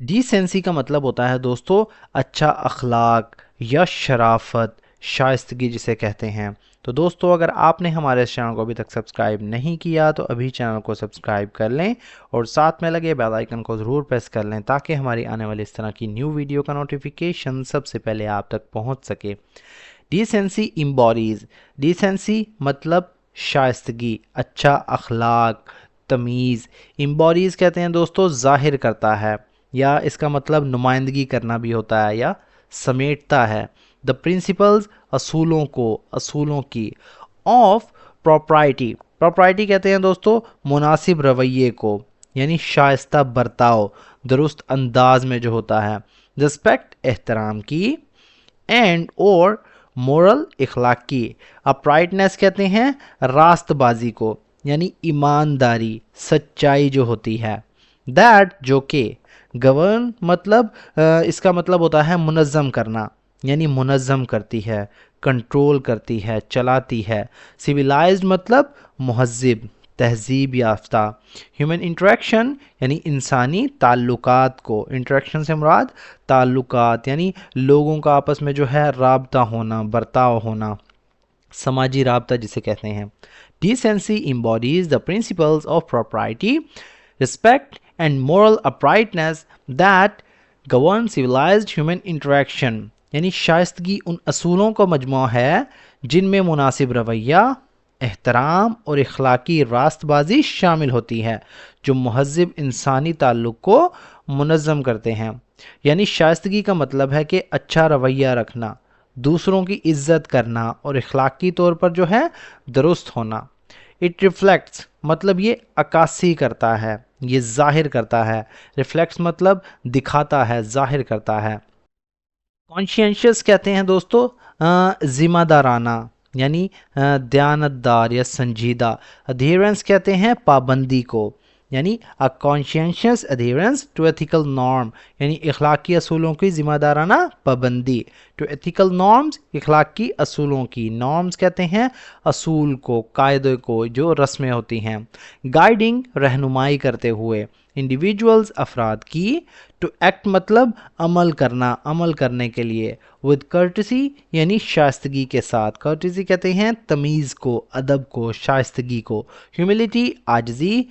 ڈیسینسی کا مطلب ہوتا ہے دوستو اچھا اخلاق یا شرافت، شائستگی جسے کہتے ہیں۔ تو دوستو اگر آپ نے ہمارے اس چینل کو ابھی تک سبسکرائب نہیں کیا تو ابھی چینل کو سبسکرائب کر لیں اور ساتھ میں لگے بیل آئیکن کو ضرور پریس کر لیں تاکہ ہماری آنے والی اس طرح کی نیو ویڈیو کا نوٹیفیکیشن سب سے پہلے آپ تک پہنچ سکے۔ ڈیسینسی امبوڈیز، ڈیسینسی مطلب شائستگی، اچھا اخلاق، تمیز۔ امبوڈیز کہتے ہیں دوستو ظاہر کرتا ہے، یا اس کا مطلب نمائندگی کرنا بھی ہوتا ہے یا سمیٹتا ہے۔ دا پرنسپلز اصولوں کو، اصولوں کی۔ آف پروپرائٹی، پروپرائٹی کہتے ہیں دوستو مناسب رویے کو، یعنی شائستہ برتاؤ، درست انداز میں جو ہوتا ہے۔ رسپیکٹ احترام کی، اینڈ اور مورل اخلاقی۔ اپرائٹنیس کہتے ہیں راست بازی کو، یعنی ایمانداری، سچائی جو ہوتی ہے۔ دیٹ جو کہ، گورن مطلب اس کا مطلب ہوتا ہے منظم کرنا، یعنی منظم کرتی ہے، کنٹرول کرتی ہے، چلاتی ہے۔ سویلائزڈ مطلب مہذب، تہذیب یافتہ۔ ہیومن انٹریکشن یعنی انسانی تعلقات کو، انٹریکشن سے مراد تعلقات یعنی لوگوں کا آپس میں جو ہے رابطہ ہونا، برتاؤ ہونا، سماجی رابطہ جسے کہتے ہیں۔ ڈیسینسی embodies the principles of propriety, respect and moral uprightness that govern civilized human interaction، یعنی شائستگی ان اصولوں کا مجموعہ ہے جن میں مناسب رویہ، احترام اور اخلاقی راست بازی شامل ہوتی ہے، جو مہذب انسانی تعلق کو منظم کرتے ہیں۔ یعنی شائستگی کا مطلب ہے کہ اچھا رویہ رکھنا، دوسروں کی عزت کرنا اور اخلاقی طور پر جو ہے درست ہونا۔ اٹ ریفلیکٹس مطلب یہ عکاسی کرتا ہے، یہ ظاہر کرتا ہے۔ ریفلیکٹس مطلب دکھاتا ہے، ظاہر کرتا ہے۔ کانشینشیس کہتے ہیں دوستو ذمہ دارانہ، یعنی دیانتدار یا سنجیدہ۔ adherence کہتے ہیں پابندی کو، یعنی a conscientious adherence to ethical norm، یعنی اخلاقی اصولوں کی ذمہ دارانہ پابندی۔ to ethical norms، اخلاقی اصولوں کی۔ norms کہتے ہیں اصول کو، قاعدے کو، جو رسمیں ہوتی ہیں۔ guiding رہنمائی کرتے ہوئے۔ individuals افراد کی۔ to act مطلب عمل کرنا، عمل کرنے کے لیے۔ with courtesy یعنی شائستگی کے ساتھ۔ courtesy کہتے ہیں تمیز کو، ادب کو، شائستگی کو۔ humility عاجزی،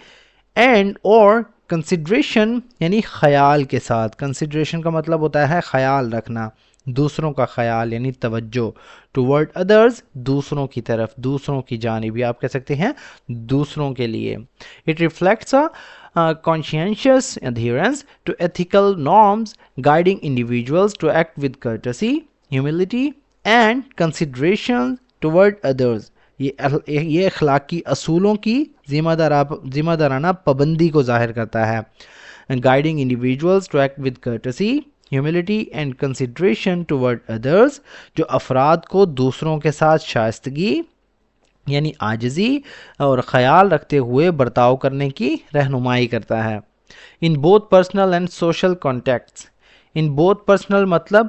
اینڈ اور کنسیڈریشن یعنی خیال کے ساتھ۔ کنسیڈریشن کا مطلب ہوتا ہے خیال رکھنا، دوسروں کا خیال یعنی توجہ۔ ٹورڈ ادرز دوسروں کی طرف، دوسروں کی جانب، آپ کہہ سکتے ہیں دوسروں کے لیے۔ It reflects conscientious adherence to ethical norms, guiding individuals to act with courtesy, humility and consideration toward others۔ یہ اخلاقی اصولوں کی ذمہ دارانہ پابندی کو ظاہر کرتا ہے۔ guiding individuals to act with courtesy, humility and consideration toward others، جو افراد کو دوسروں کے ساتھ شائستگی یعنی عاجزی اور خیال رکھتے ہوئے برتاؤ کرنے کی رہنمائی کرتا ہے۔ In both personal and social contacts, in both personal مطلب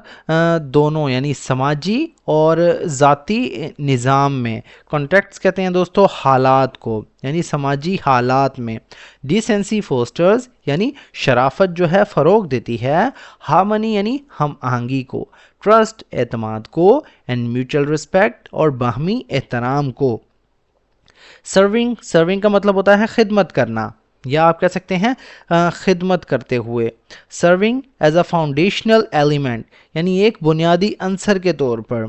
دونوں، یعنی سماجی اور ذاتی نظام میں۔ کانٹیکٹس کہتے ہیں دوستو حالات کو، یعنی سماجی حالات میں۔ ڈیسینسی فوسٹرز یعنی شرافت جو ہے فروغ دیتی ہے۔ ہارمنی یعنی ہم آہنگی کو۔ ٹرسٹ اعتماد کو، اینڈ میوچل رسپیکٹ اور باہمی احترام کو۔ سرونگ کا مطلب ہوتا ہے خدمت کرنا، یا آپ کہہ سکتے ہیں خدمت کرتے ہوئے۔ Serving as a foundational element یعنی ایک بنیادی عنصر کے طور پر۔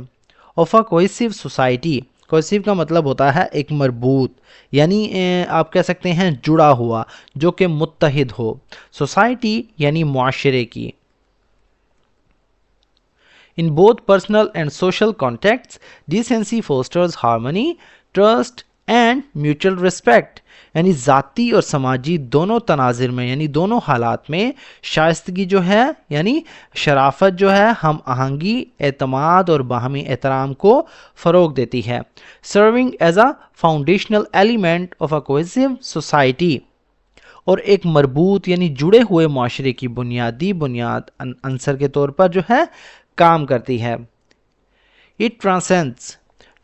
Of a cohesive society, cohesive کا مطلب ہوتا ہے ایک مربوط، یعنی آپ کہہ سکتے ہیں جڑا ہوا، جو کہ متحد ہو۔ سوسائٹی یعنی معاشرے کی۔ In both personal and social contexts, decency fosters harmony, trust and mutual respect، یعنی ذاتی اور سماجی دونوں تناظر میں، یعنی دونوں حالات میں شائستگی جو ہے یعنی شرافت جو ہے ہم آہنگی، اعتماد اور باہمی احترام کو فروغ دیتی ہے۔ Serving as a foundational element of a cohesive society، اور ایک مربوط یعنی جڑے ہوئے معاشرے کی بنیاد عنصر کے طور پر جو ہے کام کرتی ہے۔ It transcends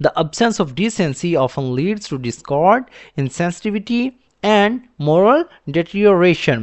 The absence of decency often leads to discord, insensitivity and moral deterioration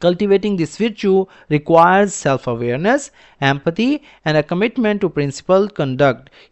Cultivating this virtue requires self-awareness, empathy and a commitment to principled conduct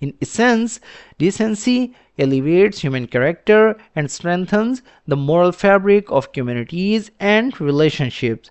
In essence, decency elevates human character and strengthens the moral fabric of communities and relationships